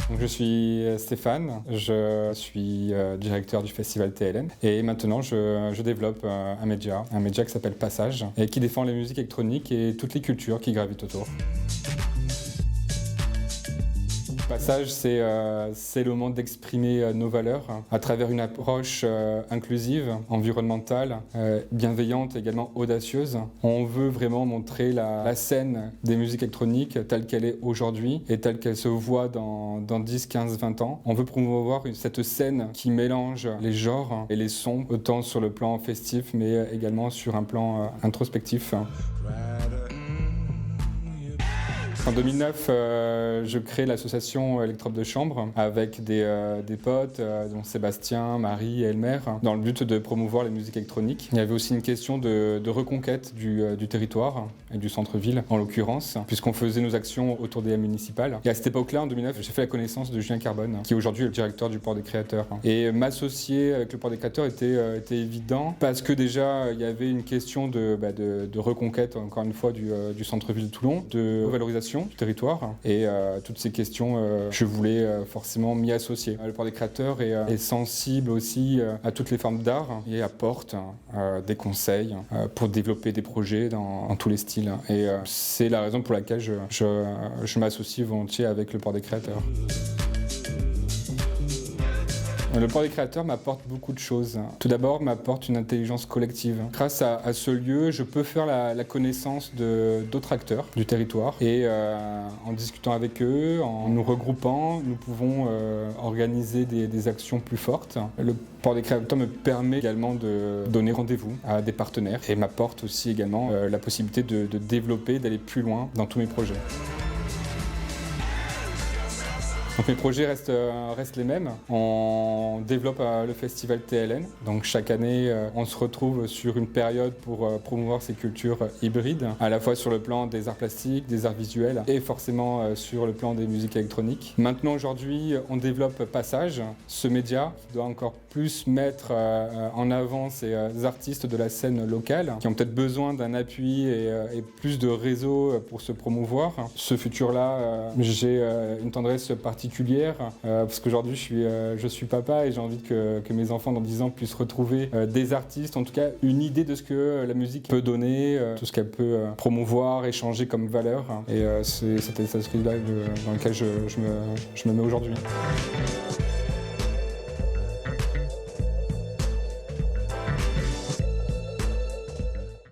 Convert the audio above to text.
Donc, je suis Stéphane, je suis directeur du festival TLN et maintenant je développe un média qui s'appelle Passage et qui défend les musiques électroniques et toutes les cultures qui gravitent autour. Passage, c'est le moment d'exprimer nos valeurs à travers une approche inclusive, environnementale, bienveillante, également audacieuse. On veut vraiment montrer la scène des musiques électroniques telle qu'elle est aujourd'hui et telle qu'elle se voit dans 10, 15, 20 ans. On veut promouvoir cette scène qui mélange les genres et les sons, autant sur le plan festif, mais également sur un plan introspectif. En 2009, je crée l'association Electrope de Chambre avec des potes, dont Sébastien, Marie et Elmer, dans le but de promouvoir les musiques électroniques. Il y avait aussi une question de reconquête du territoire et du centre-ville, en l'occurrence, puisqu'on faisait nos actions autour des municipales. Et à cette époque-là, en 2009, j'ai fait la connaissance de Julien Carbone, qui aujourd'hui est le directeur du Port des Créateurs. Et m'associer avec le Port des Créateurs était évident, parce que déjà, il y avait une question de reconquête, encore une fois, du centre-ville de Toulon, de revalorisation du territoire et toutes ces questions, je voulais forcément m'y associer. Le Port des Créateurs est sensible aussi à toutes les formes d'art et apporte des conseils pour développer des projets dans tous les styles. Et c'est la raison pour laquelle je m'associe volontiers avec le Port des Créateurs. Le Port des Créateurs m'apporte beaucoup de choses. Tout d'abord, m'apporte une intelligence collective. Grâce à ce lieu, je peux faire la connaissance d'autres acteurs du territoire et en discutant avec eux, en nous regroupant, nous pouvons organiser des actions plus fortes. Le Port des Créateurs me permet également de donner rendez-vous à des partenaires et m'apporte aussi également la possibilité de développer, d'aller plus loin dans tous mes projets. Donc mes projets restent les mêmes. On développe le festival TLN. Donc chaque année, on se retrouve sur une période pour promouvoir ces cultures hybrides, à la fois sur le plan des arts plastiques, des arts visuels et forcément sur le plan des musiques électroniques. Maintenant, aujourd'hui, on développe Passage, ce média qui doit encore plus mettre en avant ces artistes de la scène locale qui ont peut-être besoin d'un appui et plus de réseaux pour se promouvoir. Ce futur-là, j'ai une tendresse particulière parce qu'aujourd'hui je suis papa et j'ai envie que mes enfants dans 10 ans puissent retrouver des artistes, en tout cas une idée de ce que la musique peut donner, tout ce qu'elle peut promouvoir, échanger comme valeur. Et c'est cet état d'esprit-là dans lequel je me mets aujourd'hui.